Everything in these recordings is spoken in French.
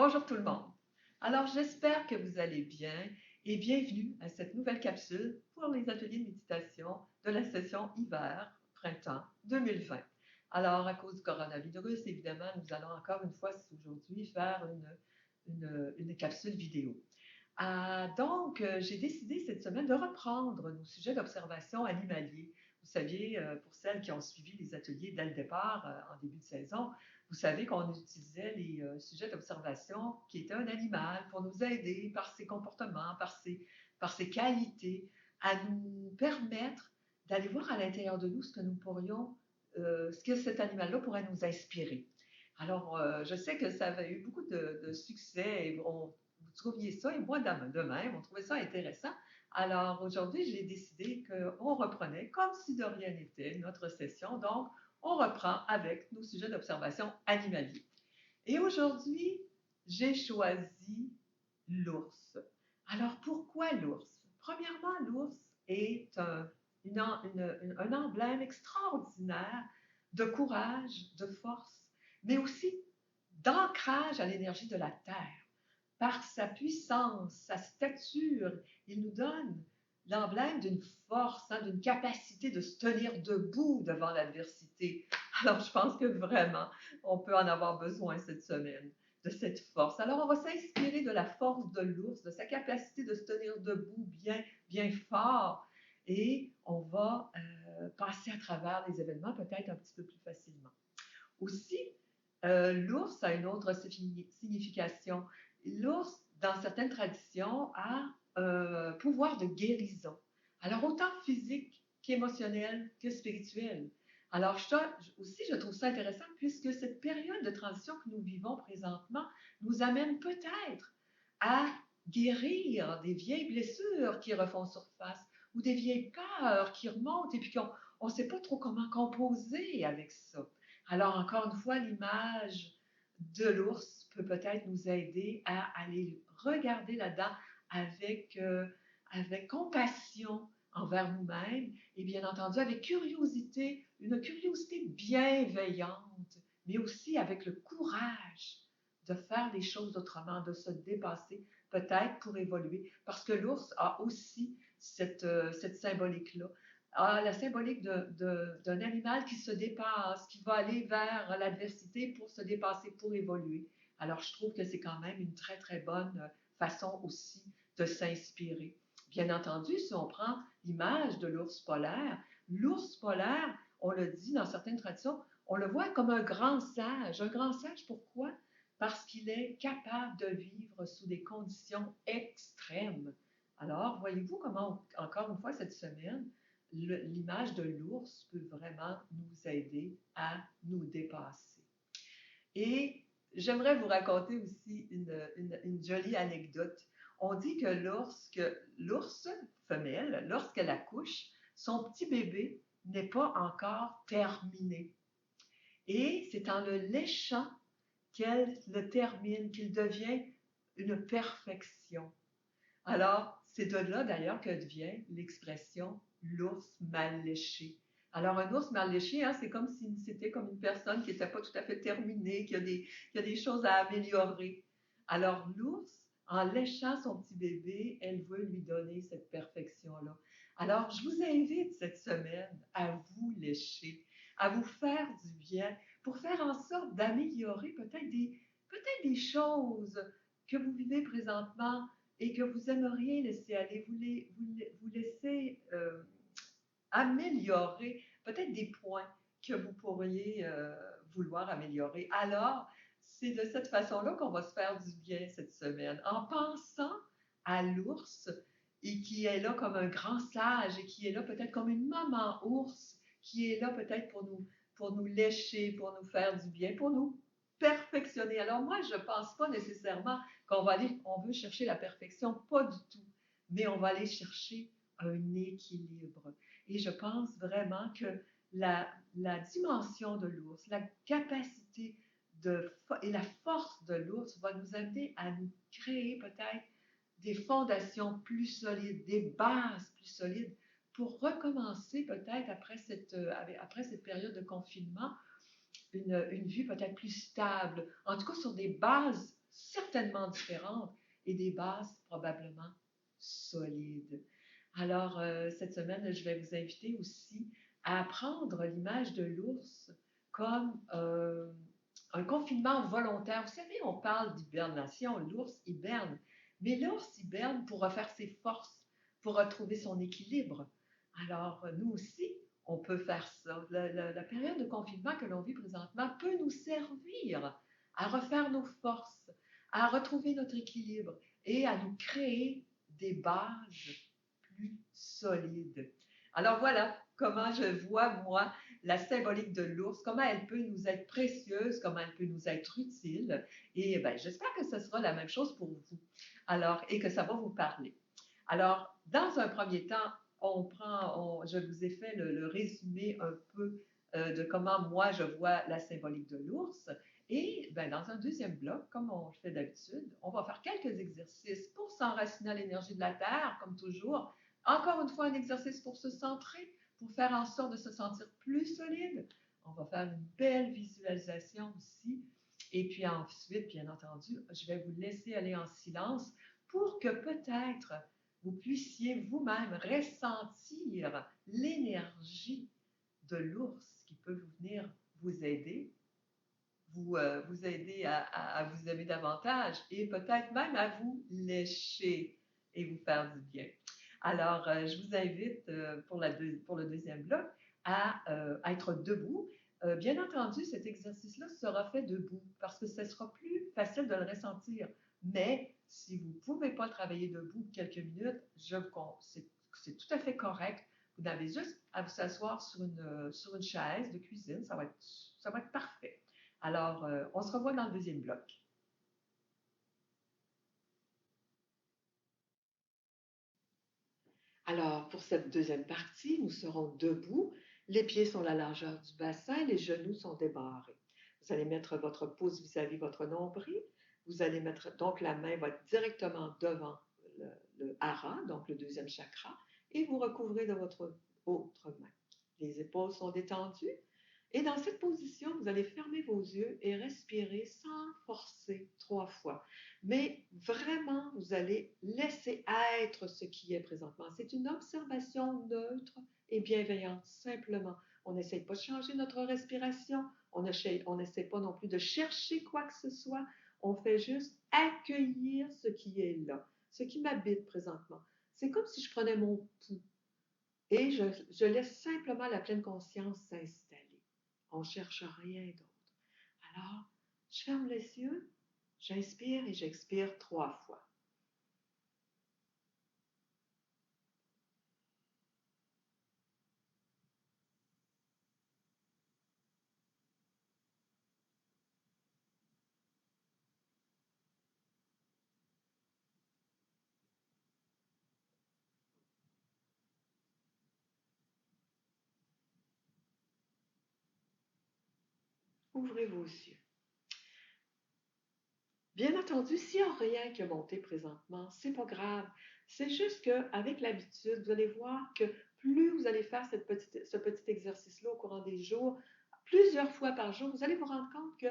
Bonjour tout le monde. Alors, j'espère que vous allez bien et bienvenue à cette nouvelle capsule pour les ateliers de méditation de la session hiver-printemps 2020. Alors, à cause du coronavirus, évidemment, nous allons encore une fois aujourd'hui faire une capsule vidéo. J'ai décidé cette semaine de reprendre nos sujets d'observation animaliers. Vous saviez, pour celles qui ont suivi les ateliers dès le départ, en début de saison, vous savez qu'on utilisait les sujets d'observation qui étaient un animal pour nous aider par ses comportements, par ses qualités, à nous permettre d'aller voir à l'intérieur de nous ce que nous pourrions, ce que cet animal-là pourrait nous inspirer. Alors, je sais que ça avait eu beaucoup de succès et vous trouviez ça, et moi de même, on trouvait ça intéressant. Alors, aujourd'hui, j'ai décidé qu'on reprenait, comme si de rien n'était, notre session. Donc, on reprend avec nos sujets d'observation animaliers. Et aujourd'hui, j'ai choisi l'ours. Alors, pourquoi l'ours? Premièrement, l'ours est un emblème extraordinaire de courage, de force, mais aussi d'ancrage à l'énergie de la Terre. Par sa puissance, sa stature, il nous donne l'emblème d'une force, d'une capacité de se tenir debout devant l'adversité. Alors, je pense que vraiment, on peut en avoir besoin cette semaine, de cette force. Alors, on va s'inspirer de la force de l'ours, de sa capacité de se tenir debout bien fort, et on va passer à travers les événements peut-être un petit peu plus facilement. Aussi, l'ours a une autre signification. L'ours, dans certaines traditions, a un pouvoir de guérison. Alors, autant physique qu'émotionnel que spirituel. Alors, je trouve ça intéressant puisque cette période de transition que nous vivons présentement nous amène peut-être à guérir des vieilles blessures qui refont surface ou des vieilles peurs qui remontent et puis qu'on ne sait pas trop comment composer avec ça. Alors, encore une fois, l'image de l'ours peut peut-être nous aider à aller regarder là-dedans avec, avec compassion envers nous-mêmes et bien entendu avec curiosité, une curiosité bienveillante, mais aussi avec le courage de faire les choses autrement, de se dépasser, peut-être pour évoluer, parce que l'ours a aussi cette symbolique-là. La symbolique d'un animal qui se dépasse, qui va aller vers l'adversité pour se dépasser, pour évoluer. Alors, je trouve que c'est quand même une très, très bonne façon aussi de s'inspirer. Bien entendu, si on prend l'image de l'ours polaire, on le dit dans certaines traditions, on le voit comme un grand sage. Un grand sage, pourquoi? Parce qu'il est capable de vivre sous des conditions extrêmes. Alors, voyez-vous comment, encore une fois, cette semaine, l'image de l'ours peut vraiment nous aider à nous dépasser. Et j'aimerais vous raconter aussi une jolie anecdote. On dit que l'ours femelle, lorsqu'elle accouche, son petit bébé n'est pas encore terminé. Et c'est en le léchant qu'elle le termine, qu'il devient une perfection. Alors, c'est de là d'ailleurs que vient l'expression l'ours mal léché. Alors, un ours mal léché, hein, c'est comme si c'était comme une personne qui n'était pas tout à fait terminée, qui a des choses à améliorer. Alors, l'ours, en léchant son petit bébé, elle veut lui donner cette perfection-là. Alors, je vous invite cette semaine à vous lécher, à vous faire du bien, pour faire en sorte d'améliorer peut-être des choses que vous vivez présentement et que vous aimeriez laisser aller, vous laisser améliorer peut-être des points que vous pourriez vouloir améliorer. Alors, c'est de cette façon-là qu'on va se faire du bien cette semaine, en pensant à l'ours et qui est là comme un grand sage et qui est là peut-être comme une maman ours qui est là peut-être pour nous lécher, pour nous faire du bien, pour nous perfectionner. Alors moi, je ne pense pas nécessairement on veut chercher la perfection, pas du tout, mais on va aller chercher un équilibre. Et je pense vraiment que la dimension de l'ours, la capacité et la force de l'ours va nous amener à nous créer peut-être des fondations plus solides, des bases plus solides pour recommencer peut-être après cette période de confinement une vie peut-être plus stable, en tout cas sur des bases certainement différentes et des bases probablement solides. Alors, cette semaine, je vais vous inviter aussi à prendre l'image de l'ours comme un confinement volontaire. Vous savez, on parle d'hibernation, l'ours hiberne, mais l'ours hiberne pour refaire ses forces, pour retrouver son équilibre. Alors, nous aussi, on peut faire ça. La période de confinement que l'on vit présentement peut nous servir à refaire nos forces, à retrouver notre équilibre et à nous créer des bases plus solides. Alors voilà comment je vois, moi, la symbolique de l'ours, comment elle peut nous être précieuse, comment elle peut nous être utile. Et ben, j'espère que ce sera la même chose pour vous. Alors, et que ça va vous parler. Alors, dans un premier temps, je vous ai fait le résumé un peu de comment moi je vois la symbolique de l'ours. Et ben, dans un deuxième bloc, comme on le fait d'habitude, on va faire quelques exercices pour s'enraciner à l'énergie de la Terre, comme toujours. Encore une fois, un exercice pour se centrer, pour faire en sorte de se sentir plus solide. On va faire une belle visualisation aussi. Et puis ensuite, bien entendu, je vais vous laisser aller en silence pour que peut-être vous puissiez vous-même ressentir l'énergie de l'ours qui peut venir vous aider, vous aider à vous aimer davantage et peut-être même à vous lécher et vous faire du bien. Alors, je vous invite pour le deuxième bloc à être debout. Bien entendu, cet exercice-là sera fait debout parce que ce sera plus facile de le ressentir. Mais si vous ne pouvez pas travailler debout quelques minutes, c'est tout à fait correct. Vous avez juste à vous asseoir sur une chaise de cuisine. Ça va être parfait. Alors, on se revoit dans le deuxième bloc. Alors, pour cette deuxième partie, nous serons debout. Les pieds sont à la largeur du bassin, les genoux sont débarrés. Vous allez mettre votre pouce vis-à-vis votre nombril. Vous allez mettre, donc la main va être directement devant le hara, donc le deuxième chakra, et vous recouvrez de votre autre main. Les épaules sont détendues. Et dans cette position, vous allez fermer vos yeux et respirer sans forcer 3 fois. Mais vraiment, vous allez laisser être ce qui est présentement. C'est une observation neutre et bienveillante, simplement. On n'essaie pas de changer notre respiration, on n'essaie pas non plus de chercher quoi que ce soit. On fait juste accueillir ce qui est là, ce qui m'habite présentement. C'est comme si je prenais mon pouls et je laisse simplement la pleine conscience s'installer. On ne cherche rien d'autre. Alors, je ferme les yeux, j'inspire et j'expire 3 fois. Ouvrez vos yeux. Bien entendu, s'il n'y a rien qui a monté présentement, c'est pas grave. C'est juste qu'avec l'habitude, vous allez voir que plus vous allez faire ce petit exercice-là au courant des jours, plusieurs fois par jour, vous allez vous rendre compte que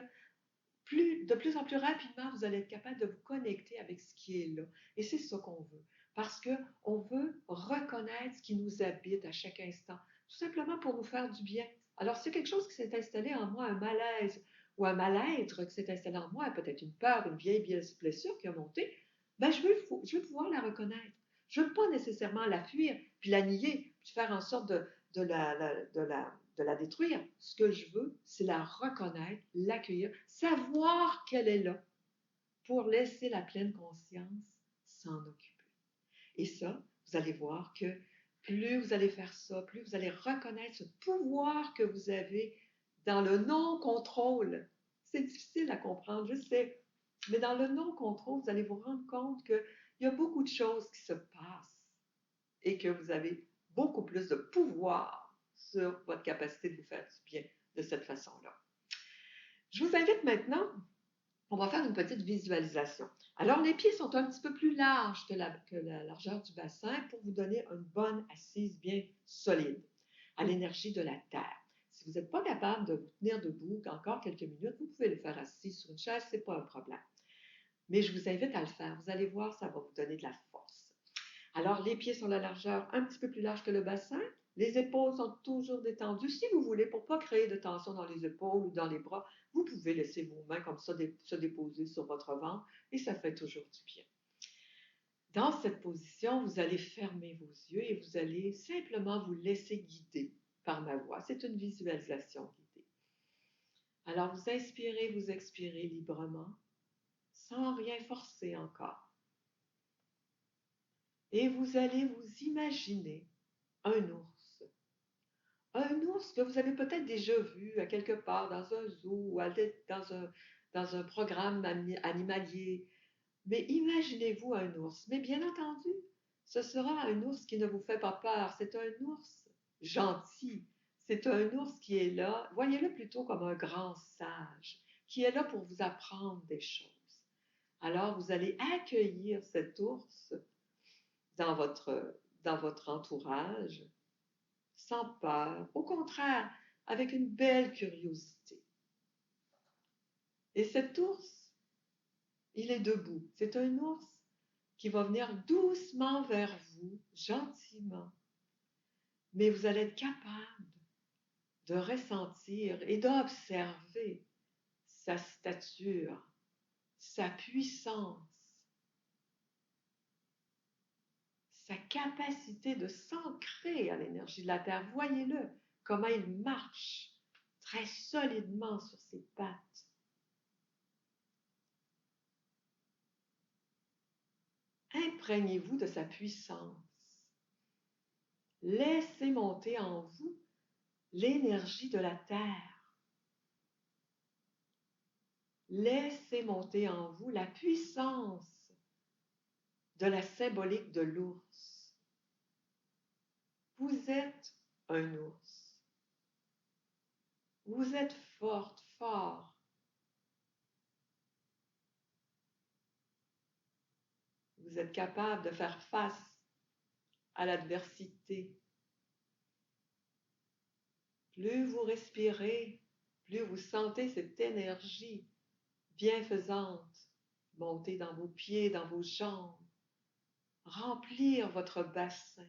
de plus en plus rapidement, vous allez être capable de vous connecter avec ce qui est là. Et c'est ça qu'on veut. Parce qu'on veut reconnaître ce qui nous habite à chaque instant, tout simplement pour nous faire du bien. Alors, si quelque chose qui s'est installé en moi, un malaise ou un mal-être qui s'est installé en moi, peut-être une peur, une vieille blessure qui a monté, ben, je veux pouvoir la reconnaître. Je ne veux pas nécessairement la fuir, puis la nier, puis faire en sorte de la détruire. Ce que je veux, c'est la reconnaître, l'accueillir, savoir qu'elle est là pour laisser la pleine conscience s'en occuper. Et ça, vous allez voir que plus vous allez faire ça, plus vous allez reconnaître ce pouvoir que vous avez dans le non-contrôle. C'est difficile à comprendre, je sais, mais dans le non-contrôle, vous allez vous rendre compte qu'il y a beaucoup de choses qui se passent et que vous avez beaucoup plus de pouvoir sur votre capacité de vous faire du bien de cette façon-là. Je vous invite maintenant, on va faire une petite visualisation. Alors, les pieds sont un petit peu plus larges que la largeur du bassin pour vous donner une bonne assise bien solide à l'énergie de la terre. Si vous n'êtes pas capable de vous tenir debout encore quelques minutes, vous pouvez le faire assis sur une chaise, ce n'est pas un problème. mais je vous invite à le faire. Vous allez voir, ça va vous donner de la force. Alors, les pieds sont de la largeur un petit peu plus large que le bassin. Les épaules sont toujours détendues. Si vous voulez, pour ne pas créer de tension dans les épaules ou dans les bras, vous pouvez laisser vos mains comme ça se déposer sur votre ventre et ça fait toujours du bien. Dans cette position, vous allez fermer vos yeux et vous allez simplement vous laisser guider par ma voix. C'est une visualisation guidée. Alors, vous inspirez, vous expirez librement, sans rien forcer encore. Et vous allez vous imaginer un ours. Un ours que vous avez peut-être déjà vu à quelque part dans un zoo ou dans un programme animalier. Mais imaginez-vous un ours. Mais bien entendu, ce sera un ours qui ne vous fait pas peur. C'est un ours gentil. C'est un ours qui est là. Voyez-le plutôt comme un grand sage qui est là pour vous apprendre des choses. Alors, vous allez accueillir cet ours dans votre entourage sans peur, au contraire, avec une belle curiosité. Et cet ours, il est debout. C'est un ours qui va venir doucement vers vous, gentiment. Mais vous allez être capable de ressentir et d'observer sa stature, sa puissance, sa capacité de s'ancrer à l'énergie de la Terre. Voyez-le, comment il marche très solidement sur ses pattes. Imprégnez-vous de sa puissance. Laissez monter en vous l'énergie de la Terre. Laissez monter en vous la puissance de la symbolique de l'ours. Vous êtes un ours. Vous êtes forte, fort. Vous êtes capable de faire face à l'adversité. Plus vous respirez, plus vous sentez cette énergie bienfaisante monter dans vos pieds, dans vos jambes, remplir votre bassin.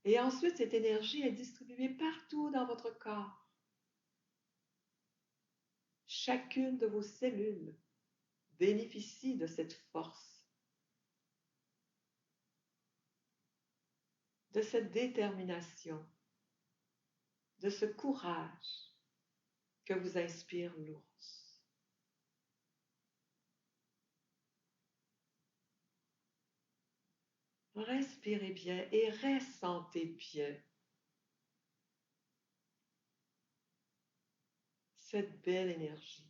Et ensuite, cette énergie est distribuée partout dans votre corps. Chacune de vos cellules bénéficie de cette force, de cette détermination, de ce courage que vous inspire l'ours. Respirez bien et ressentez bien cette belle énergie.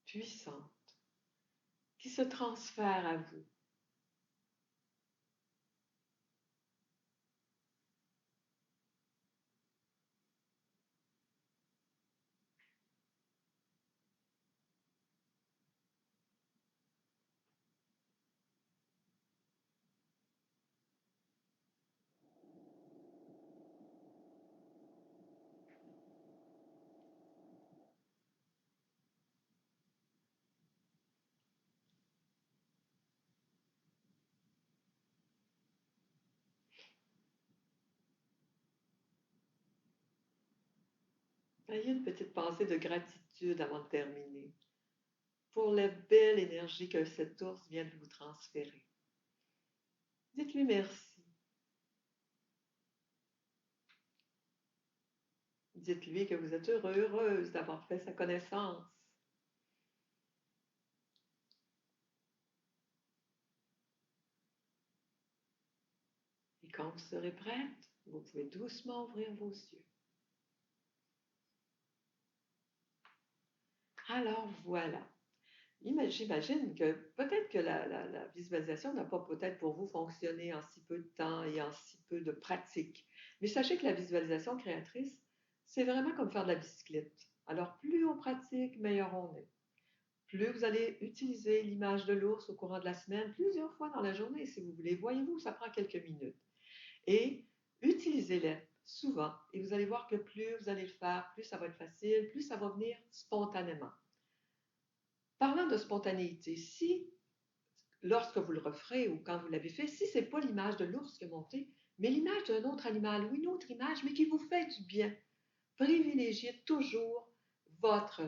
Puissante, qui se transfère à vous. Ayez une petite pensée de gratitude avant de terminer pour la belle énergie que cet ours vient de vous transférer. Dites-lui merci. Dites-lui que vous êtes heureuse d'avoir fait sa connaissance. Et quand vous serez prête, vous pouvez doucement ouvrir vos yeux. Alors voilà. J'imagine que peut-être que la visualisation n'a pas peut-être pour vous fonctionné en si peu de temps et en si peu de pratique. Mais sachez que la visualisation créatrice, c'est vraiment comme faire de la bicyclette. Alors plus on pratique, meilleur on est. plus vous allez utiliser l'image de l'ours au courant de la semaine, plusieurs fois dans la journée, si vous voulez, voyez-vous, ça prend quelques minutes. Et utilisez-les souvent. Et vous allez voir que plus vous allez le faire, plus ça va être facile, plus ça va venir spontanément. Parlant de spontanéité, si lorsque vous le referez ou quand vous l'avez fait, si ce n'est pas l'image de l'ours qui est montée, mais l'image d'un autre animal ou une autre image, mais qui vous fait du bien, privilégiez toujours votre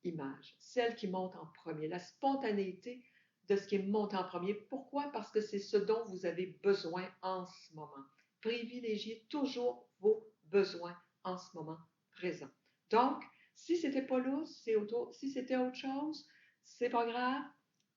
image, celle qui monte en premier, la spontanéité de ce qui monte en premier. Pourquoi? Parce que c'est ce dont vous avez besoin en ce moment. Privilégiez toujours vos besoins en ce moment présent. Donc, si c'était pas l'ours, si c'était autre chose, c'est pas grave,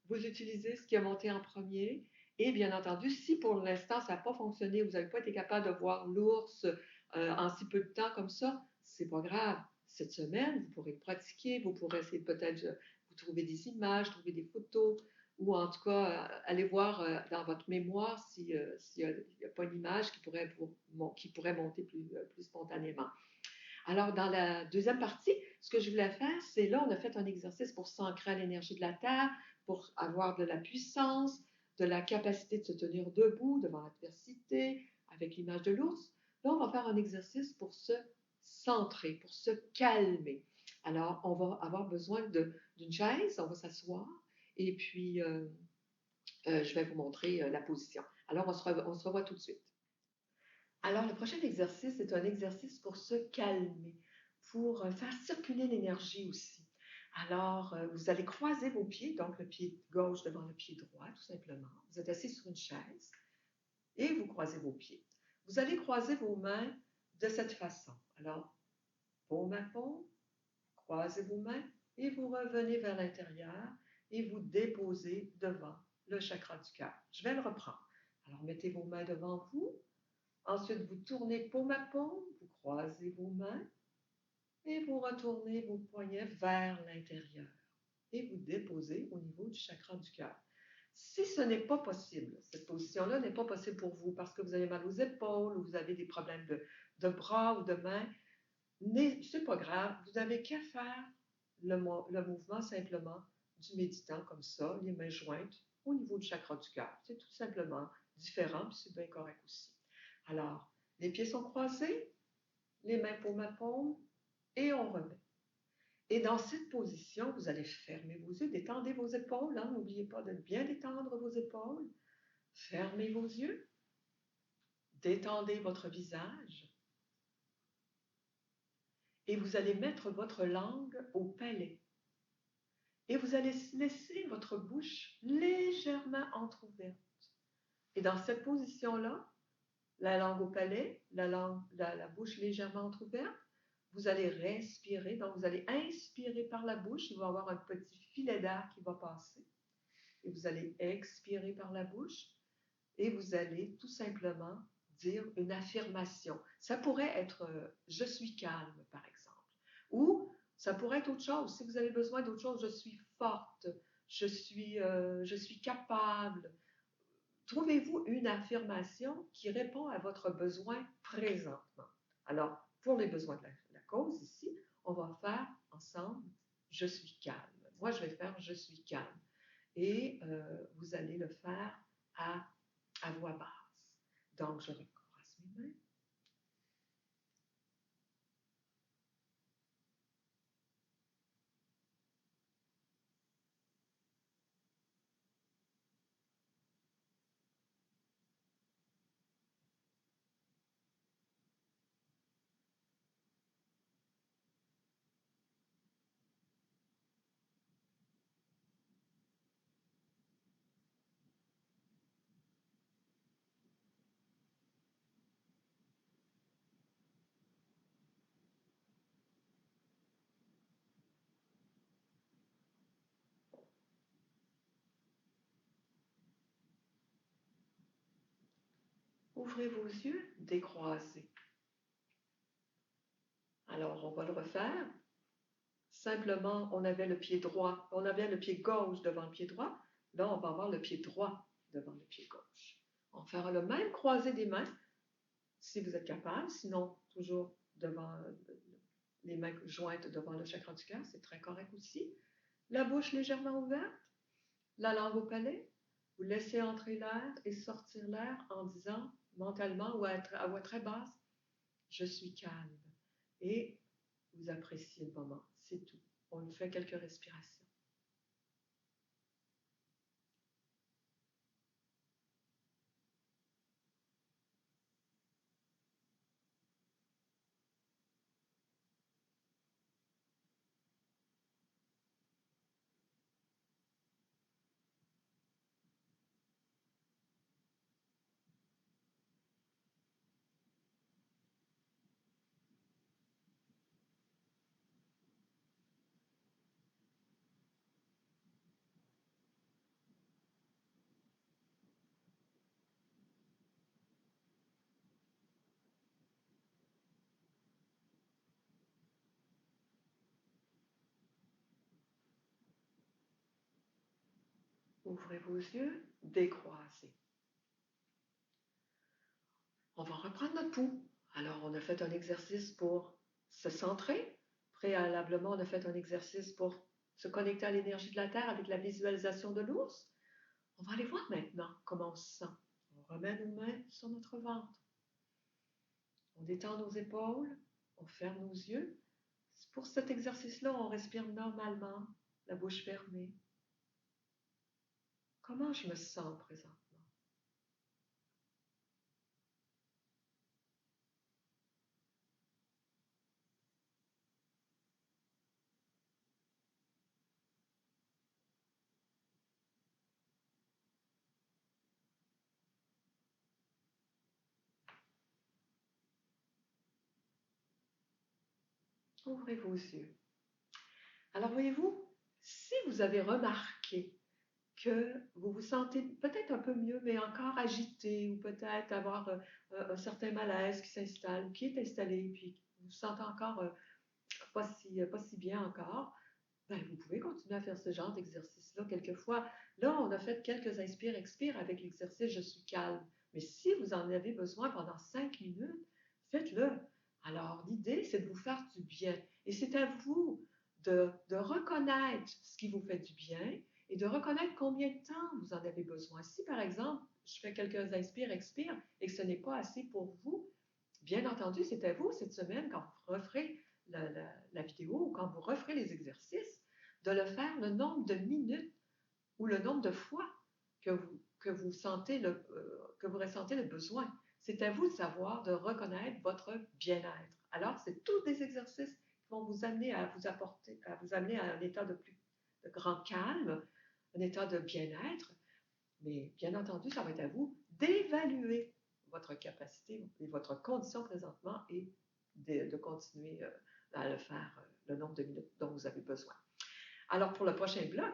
vous utilisez ce qui a monté en premier. Et bien entendu, si pour l'instant ça n'a pas fonctionné, vous n'avez pas été capable de voir l'ours en si peu de temps comme ça, c'est pas grave. Cette semaine, vous pourrez pratiquer, vous pourrez essayer peut-être vous trouver des images, trouver des photos, ou en tout cas, aller voir dans votre mémoire s'il n'y a pas une image qui pourrait monter plus spontanément. Alors, dans la deuxième partie, ce que je voulais faire, c'est là, on a fait un exercice pour s'ancrer à l'énergie de la Terre, pour avoir de la puissance, de la capacité de se tenir debout devant l'adversité, avec l'image de l'ours. Là, on va faire un exercice pour se centrer, pour se calmer. Alors, on va avoir besoin d'une chaise, on va s'asseoir, et puis je vais vous montrer la position. Alors, on se revoit tout de suite. Alors, le prochain exercice est un exercice pour se calmer, pour faire circuler l'énergie aussi. Alors, vous allez croiser vos pieds, donc le pied gauche devant le pied droit, tout simplement. Vous êtes assis sur une chaise et vous croisez vos pieds. Vous allez croiser vos mains de cette façon. Alors, paume à paume, croisez vos mains et vous revenez vers l'intérieur et vous déposez devant le chakra du cœur. Je vais le reprendre. Alors, mettez vos mains devant vous. Ensuite, vous tournez paume à paume, vous croisez vos mains et vous retournez vos poignets vers l'intérieur et vous déposez au niveau du chakra du cœur. Si ce n'est pas possible, cette position-là n'est pas possible pour vous parce que vous avez mal aux épaules ou vous avez des problèmes de bras ou de mains, c'est pas grave, vous n'avez qu'à faire le mouvement simplement du méditant comme ça, les mains jointes au niveau du chakra du cœur. C'est tout simplement différent, puis c'est bien correct aussi. Alors, les pieds sont croisés, les mains paume à paume, et on remet. Et dans cette position, vous allez fermer vos yeux, détendez vos épaules. Hein, n'oubliez pas de bien détendre vos épaules. Fermez vos yeux. Détendez votre visage. Et vous allez mettre votre langue au palais. Et vous allez laisser votre bouche légèrement entrouverte. Et dans cette position-là, la langue au palais, la bouche légèrement entrouverte, vous allez respirer. Donc, vous allez inspirer par la bouche. Il va y avoir un petit filet d'air qui va passer. Et vous allez expirer par la bouche. Et vous allez tout simplement dire une affirmation. Ça pourrait être je suis calme, par exemple. Ou ça pourrait être autre chose. Si vous avez besoin d'autre chose, je suis forte, je suis capable. Trouvez-vous une affirmation qui répond à votre besoin présentement. Alors, pour les besoins de la cause ici, on va faire ensemble je suis calme. Moi, je vais faire je suis calme. Et vous allez le faire à voix basse. Donc, je recroise mes mains. Ouvrez vos yeux, décroisez. Alors, on va le refaire. Simplement, on avait le pied droit, on avait le pied gauche devant le pied droit. Là, on va avoir le pied droit devant le pied gauche. On va faire le même croisé des mains, si vous êtes capable. Sinon, toujours devant les mains jointes devant le chakra du cœur, c'est très correct aussi. La bouche légèrement ouverte, la langue au palais. Vous laissez entrer l'air et sortir l'air en disant mentalement ou à voix très basse, je suis calme. Et vous appréciez le moment, c'est tout. On fait quelques respirations. Ouvrez vos yeux, décroisez. On va reprendre notre pouls. Alors, on a fait un exercice pour se centrer. Préalablement, on a fait un exercice pour se connecter à l'énergie de la Terre avec la visualisation de l'ours. On va aller voir maintenant comment on se sent. On remet nos mains sur notre ventre. On détend nos épaules, on ferme nos yeux. Pour cet exercice-là, on respire normalement, la bouche fermée. Comment je me sens présentement? Ouvrez vos yeux. Alors, voyez-vous, si vous avez remarqué que vous vous sentez peut-être un peu mieux, mais encore agité, ou peut-être avoir un certain malaise qui s'installe, ou qui est installé, puis vous vous sentez encore pas si bien encore, ben, vous pouvez continuer à faire ce genre d'exercice-là quelquefois. Là, on a fait quelques inspires-expires avec l'exercice Je suis calme. Mais si vous en avez besoin pendant 5 minutes, faites-le. Alors, l'idée, c'est de vous faire du bien. Et c'est à vous de reconnaître ce qui vous fait du bien et de reconnaître combien de temps vous en avez besoin. Si, par exemple, je fais quelques inspires-expires et que ce n'est pas assez pour vous, bien entendu, c'est à vous cette semaine, quand vous referez la vidéo ou quand vous referez les exercices, de le faire le nombre de minutes ou le nombre de fois que vous sentez que vous ressentez le besoin. C'est à vous de savoir, de reconnaître votre bien-être. Alors, c'est tous des exercices qui vont vous amener à vous apporter, à vous amener à un état de grand calme, un état de bien-être. Mais bien entendu, ça va être à vous d'évaluer votre capacité et votre condition présentement et de continuer à le faire le nombre de minutes dont vous avez besoin. Alors, pour le prochain bloc,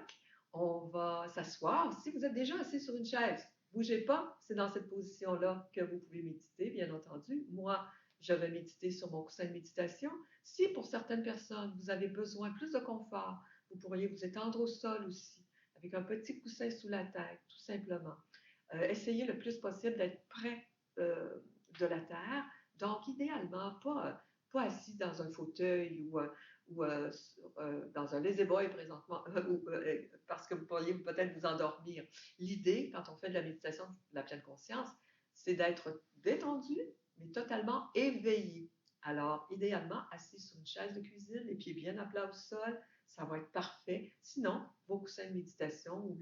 on va s'asseoir. Si vous êtes déjà assis sur une chaise, bougez pas, c'est dans cette position-là que vous pouvez méditer, bien entendu. Moi, je vais méditer sur mon coussin de méditation. Si pour certaines personnes, vous avez besoin plus de confort, vous pourriez vous étendre au sol aussi, avec un petit coussin sous la tête, tout simplement. Essayez le plus possible d'être près de la terre. Donc, idéalement, pas assis dans un fauteuil ou dans un lazy-boy présentement, parce que vous pourriez peut-être vous endormir. L'idée, quand on fait de la méditation de la pleine conscience, c'est d'être détendu, mais totalement éveillé. Alors, idéalement, assis sur une chaise de cuisine, les pieds bien à plat au sol, ça va être parfait. Sinon, vos coussins de méditation ou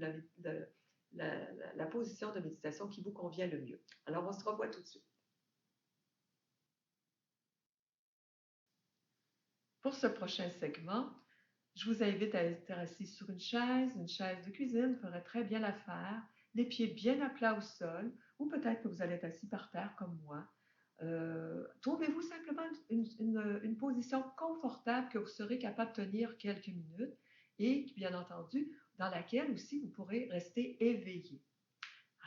la position de méditation qui vous convient le mieux. Alors, on se revoit tout de suite. Pour ce prochain segment, je vous invite à être assis sur une chaise de cuisine ferait très bien l'affaire, les pieds bien à plat au sol, ou peut-être que vous allez être assis par terre comme moi. Trouvez-vous simplement une position confortable que vous serez capable de tenir quelques minutes et, bien entendu, dans laquelle aussi vous pourrez rester éveillé.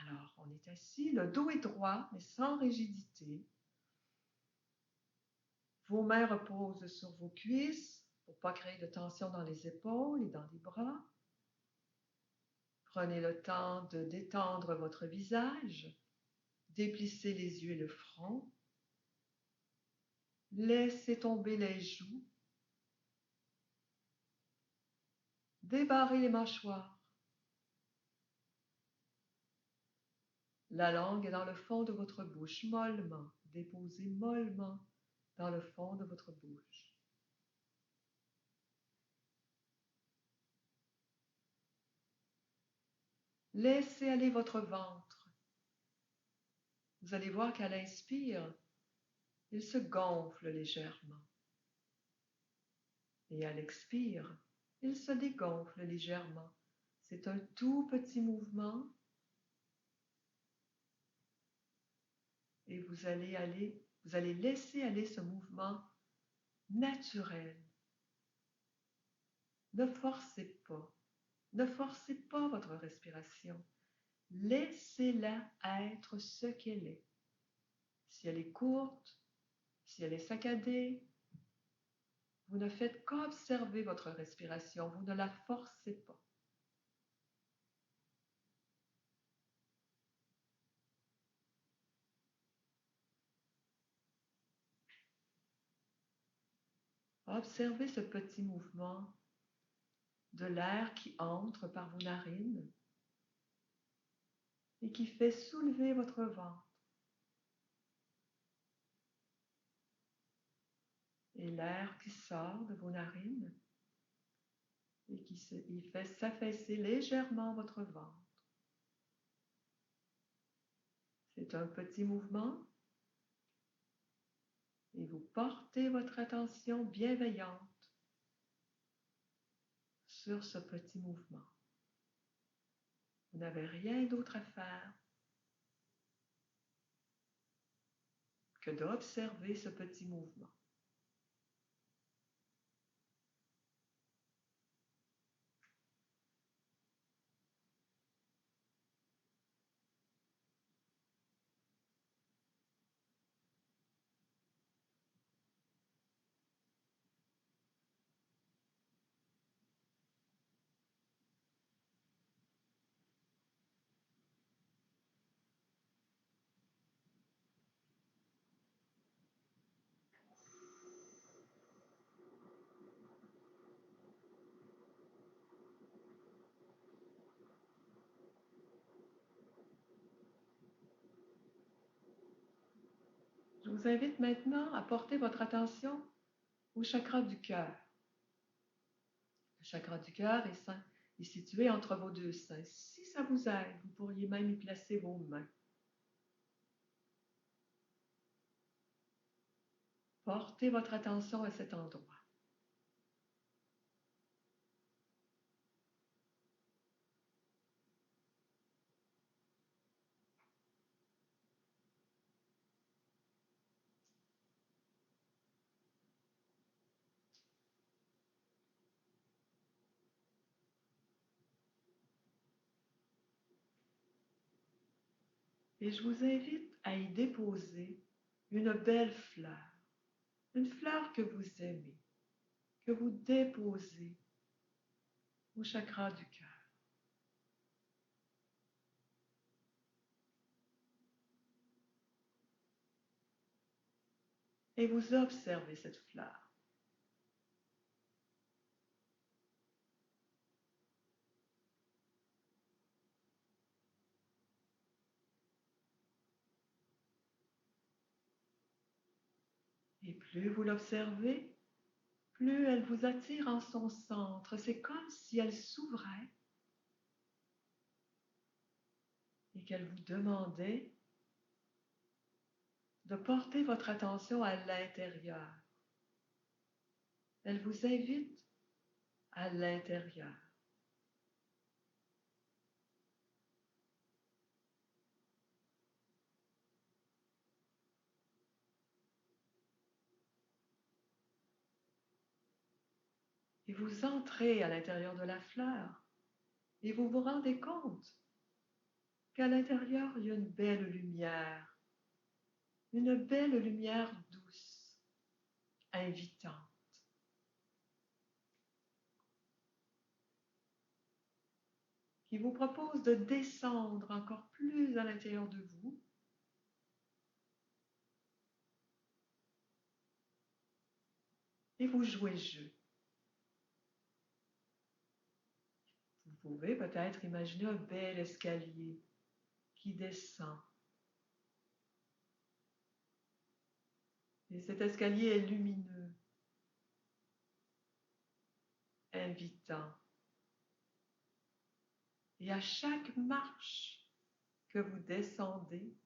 Alors, on est assis, le dos est droit, mais sans rigidité. Vos mains reposent sur vos cuisses pour ne pas créer de tension dans les épaules et dans les bras. Prenez le temps de détendre votre visage, déplissez les yeux et le front. Laissez tomber les joues. Débarrez les mâchoires. La langue est dans le fond de votre bouche, mollement, déposée mollement dans le fond de votre bouche. Laissez aller votre ventre. Vous allez voir qu'à l'inspire, il se gonfle légèrement. Et à l'expire, il se dégonfle légèrement. C'est un tout petit mouvement. Et vous allez laisser aller ce mouvement naturel. Ne forcez pas. Ne forcez pas votre respiration. Laissez-la être ce qu'elle est. Si elle est courte, si elle est saccadée, vous ne faites qu'observer votre respiration. Vous ne la forcez pas. Observez ce petit mouvement de l'air qui entre par vos narines et qui fait soulever votre ventre. Et l'air qui sort de vos narines et il fait s'affaisser légèrement votre ventre. C'est un petit mouvement et vous portez votre attention bienveillante sur ce petit mouvement. Vous n'avez rien d'autre à faire que d'observer ce petit mouvement. Je vous invite maintenant à porter votre attention au chakra du cœur. Le chakra du cœur est situé entre vos deux seins. Si ça vous aide, vous pourriez même y placer vos mains. Portez votre attention à cet endroit. Et je vous invite à y déposer une belle fleur. Une fleur que vous aimez, que vous déposez au chakra du cœur. Et vous observez cette fleur. Et plus vous l'observez, plus elle vous attire en son centre. C'est comme si elle s'ouvrait et qu'elle vous demandait de porter votre attention à l'intérieur. Elle vous invite à l'intérieur. Et vous entrez à l'intérieur de la fleur et vous vous rendez compte qu'à l'intérieur, il y a une belle lumière douce, invitante, qui vous propose de descendre encore plus à l'intérieur de vous et vous jouez le jeu. Vous pouvez peut-être imaginer un bel escalier qui descend. Et cet escalier est lumineux, invitant. Et à chaque marche que vous descendez,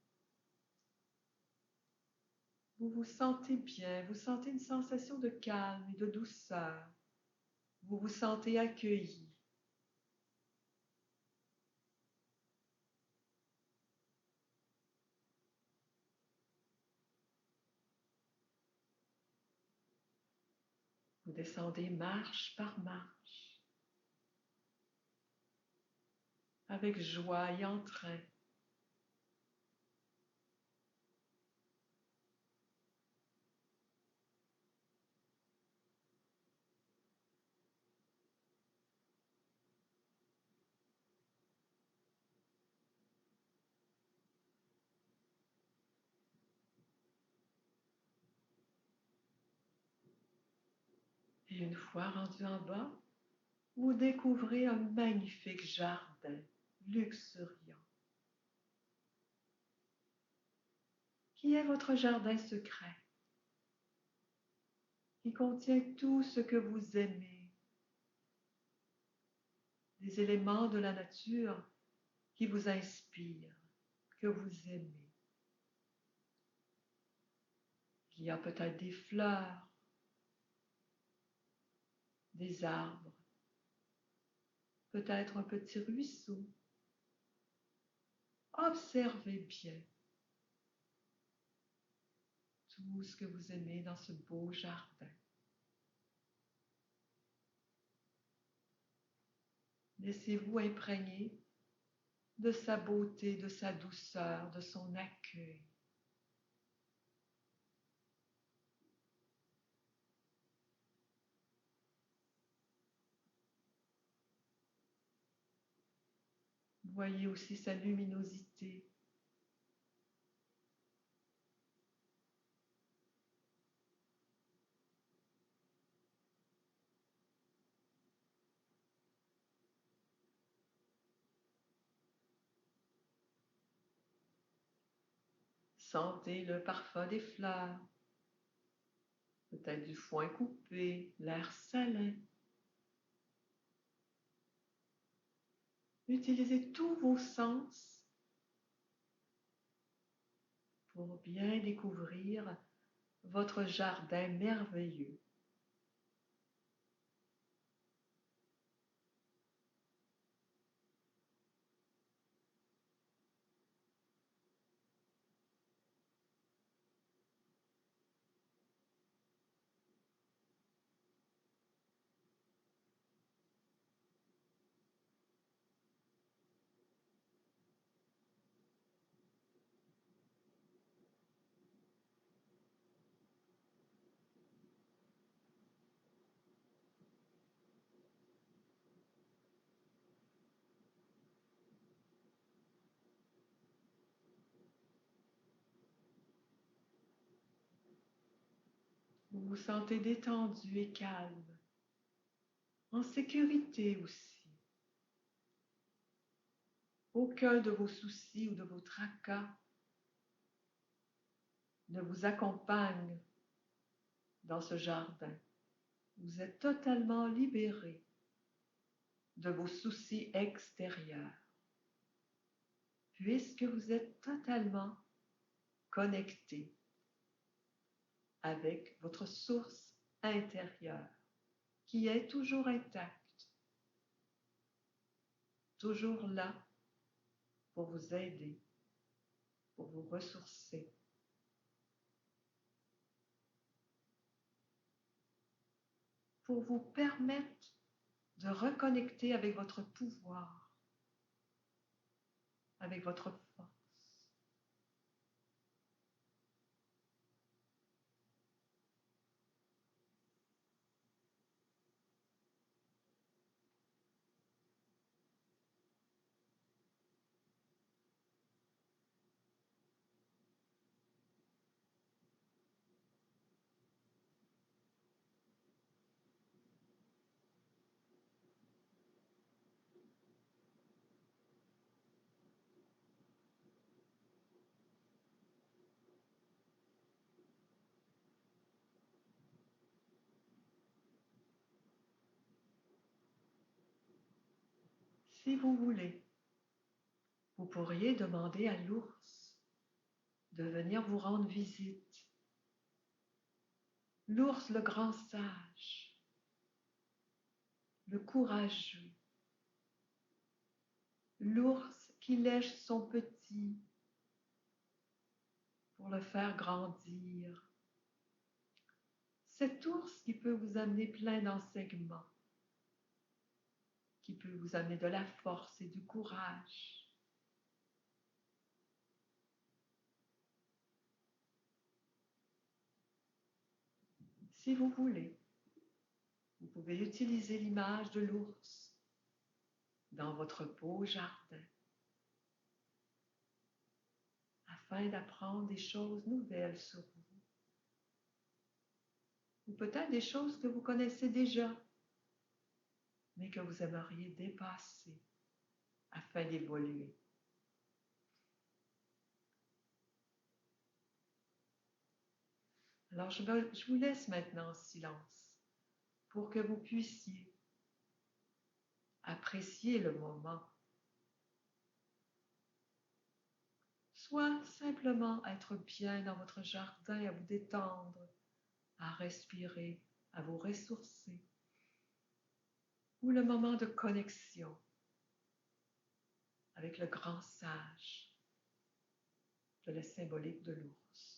vous vous sentez bien, vous sentez une sensation de calme et de douceur. Vous vous sentez accueilli. Vous descendez marche par marche, avec joie et entrain. Et une fois rendu en bas, vous découvrez un magnifique jardin luxuriant, qui est votre jardin secret, qui contient tout ce que vous aimez, des éléments de la nature qui vous inspirent, que vous aimez. Il y a peut-être des fleurs, des arbres, peut-être un petit ruisseau. Observez bien tout ce que vous aimez dans ce beau jardin. Laissez-vous imprégner de sa beauté, de sa douceur, de son accueil. Voyez aussi sa luminosité. Sentez le parfum des fleurs, peut-être du foin coupé, l'air salin. Utilisez tous vos sens pour bien découvrir votre jardin merveilleux. Vous vous sentez détendu et calme, en sécurité aussi. Aucun de vos soucis ou de vos tracas ne vous accompagne dans ce jardin. Vous êtes totalement libéré de vos soucis extérieurs, puisque vous êtes totalement connecté avec votre source intérieure, qui est toujours intacte, toujours là pour vous aider, pour vous ressourcer. Pour vous permettre de reconnecter avec votre pouvoir, avec votre force. Si vous voulez, vous pourriez demander à l'ours de venir vous rendre visite. L'ours, le grand sage, le courageux, l'ours qui lèche son petit pour le faire grandir. Cet ours qui peut vous amener plein d'enseignements, qui peut vous amener de la force et du courage. Si vous voulez, vous pouvez utiliser l'image de l'ours dans votre beau jardin afin d'apprendre des choses nouvelles sur vous. Ou peut-être des choses que vous connaissez déjà, mais que vous aimeriez dépasser afin d'évoluer. Alors, je vous laisse maintenant en silence pour que vous puissiez apprécier le moment. Soit simplement être bien dans votre jardin, à vous détendre, à respirer, à vous ressourcer. Ou le moment de connexion avec le grand sage de la symbolique de l'ours.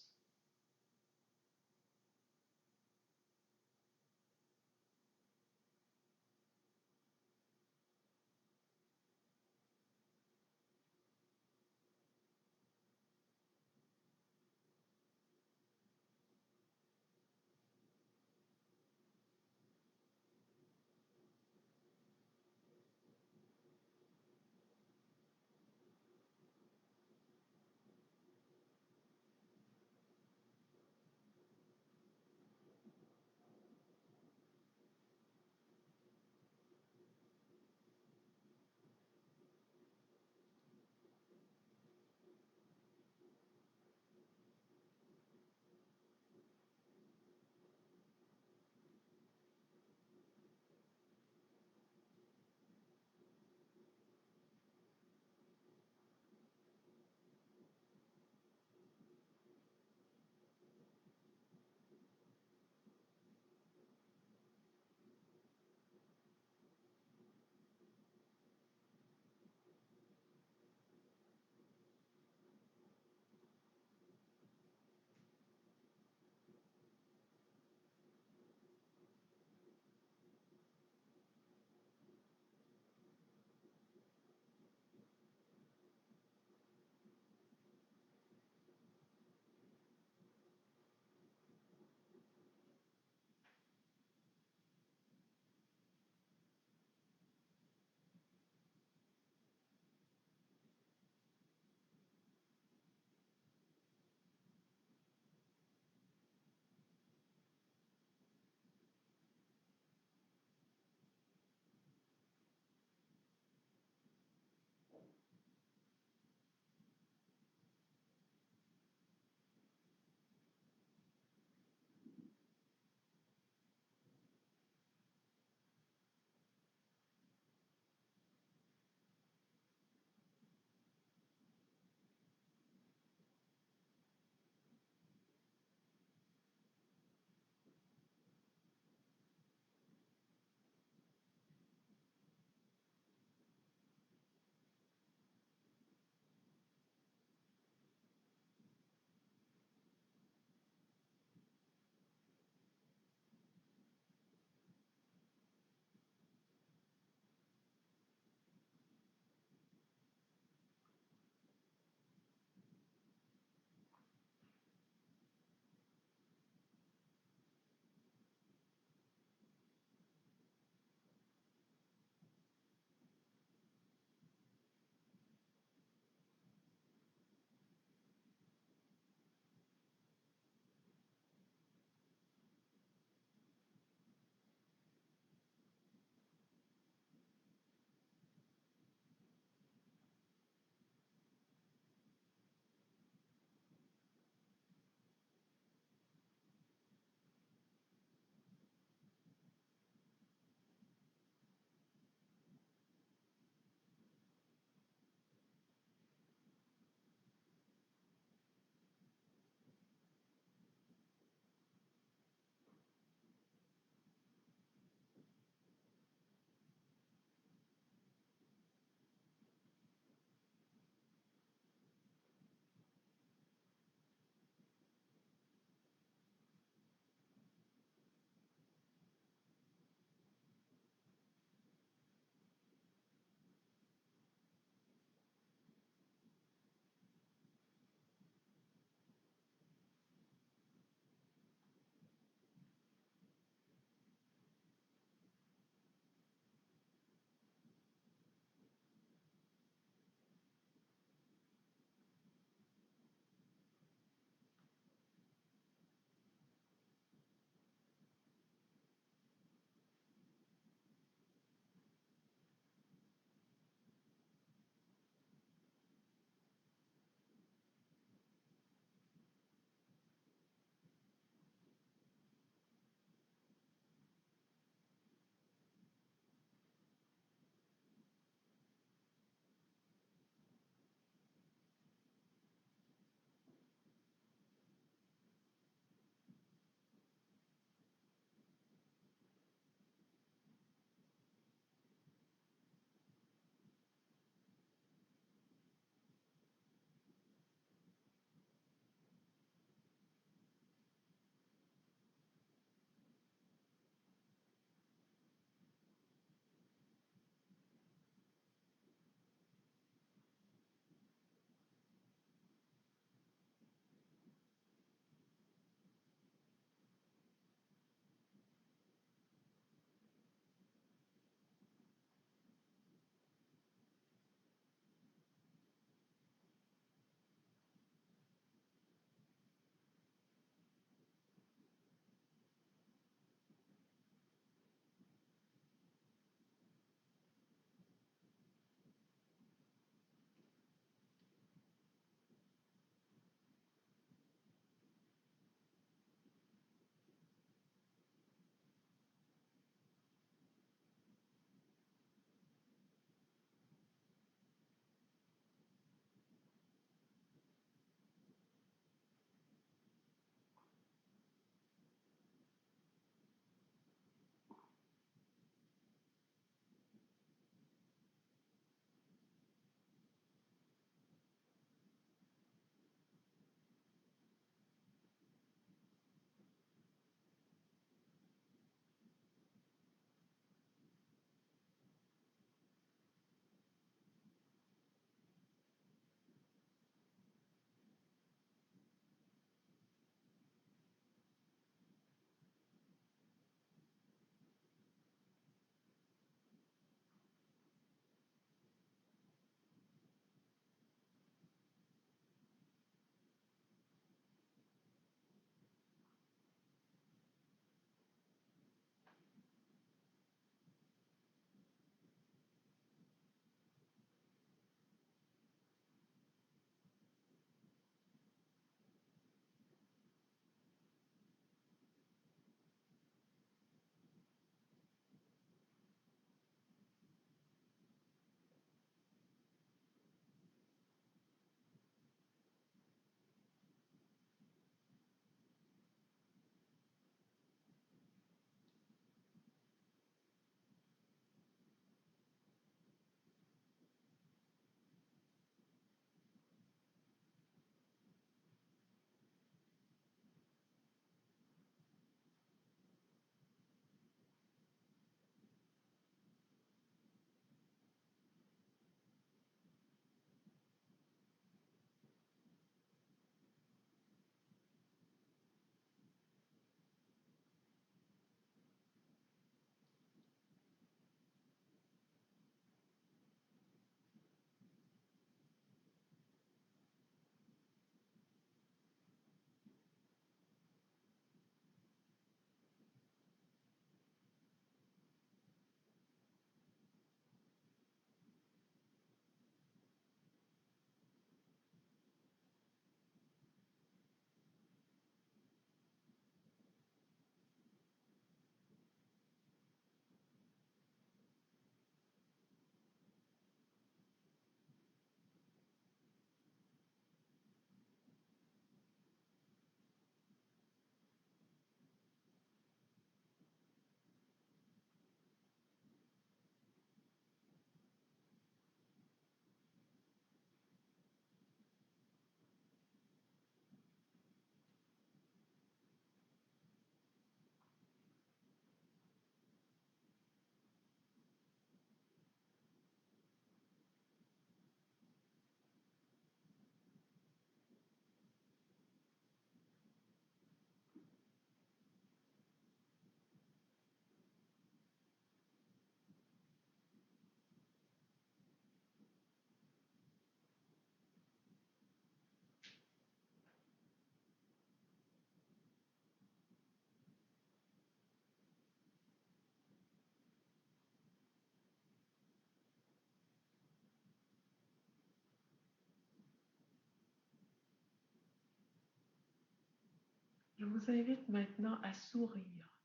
Je vous invite maintenant à sourire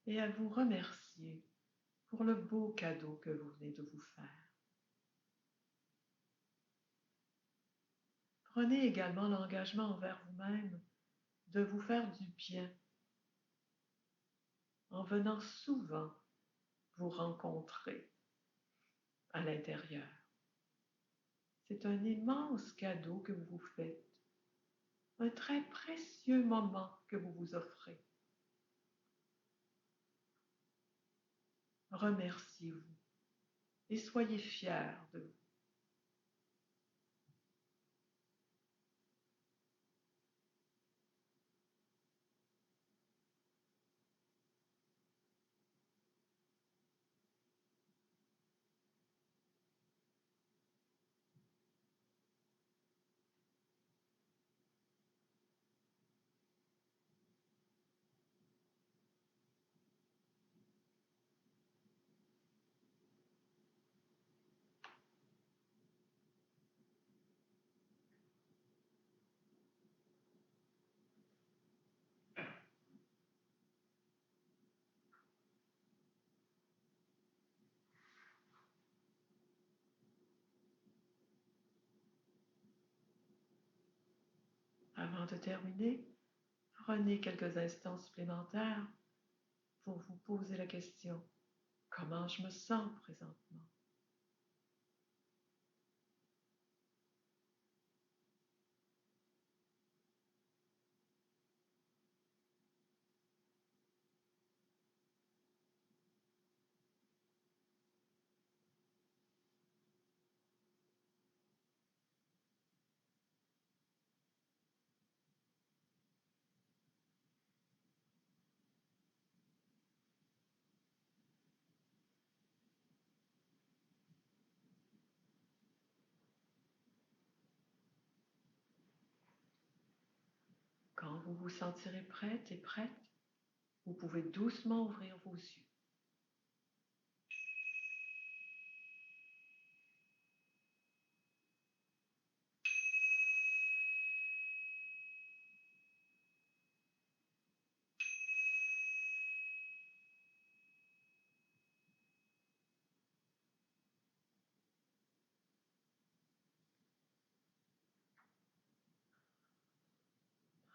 et à vous remercier pour le beau cadeau que vous venez de vous faire. Prenez également l'engagement envers vous-même de vous faire du bien en venant souvent vous rencontrer à l'intérieur. C'est un immense cadeau que vous vous faites, un très précieux moment que vous vous offrez. Remerciez-vous et soyez fiers de vous. Avant de terminer, prenez quelques instants supplémentaires pour vous poser la question: comment je me sens présentement? Quand vous vous sentirez prête et prête, vous pouvez doucement ouvrir vos yeux.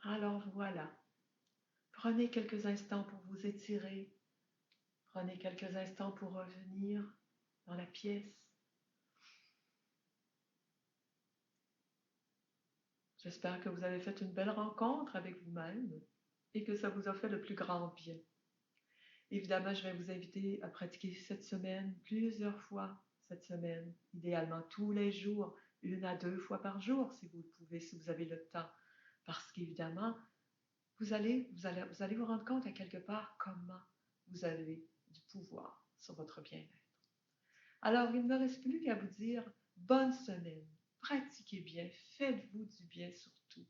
Alors voilà, prenez quelques instants pour vous étirer, prenez quelques instants pour revenir dans la pièce. J'espère que vous avez fait une belle rencontre avec vous-même et que ça vous a fait le plus grand bien. Évidemment, je vais vous inviter à pratiquer cette semaine plusieurs fois cette semaine, idéalement tous les jours, 1 à 2 fois par jour si vous le pouvez, si vous avez le temps. Parce qu'évidemment, vous allez vous rendre compte à quelque part comment vous avez du pouvoir sur votre bien-être. Alors, il ne me reste plus qu'à vous dire bonne semaine, pratiquez bien, faites-vous du bien surtout.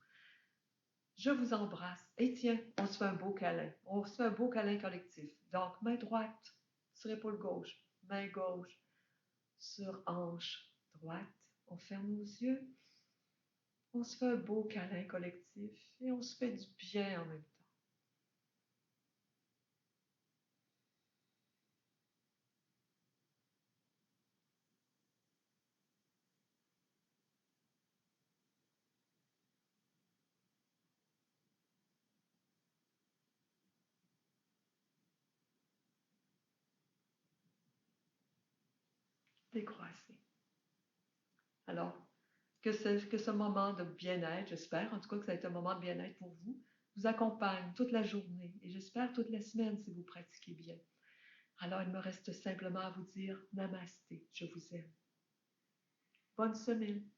Je vous embrasse. Et tiens, on se fait un beau câlin. On se fait un beau câlin collectif. Donc, main droite sur épaule gauche, main gauche sur hanche droite. On ferme nos yeux. On se fait un beau câlin collectif et on se fait du bien en même temps. Décroissez. Alors, que ce moment de bien-être, j'espère, en tout cas que ça a été un moment de bien-être pour vous, vous accompagne toute la journée et j'espère toute la semaine si vous pratiquez bien. Alors, il me reste simplement à vous dire namasté, je vous aime. Bonne semaine.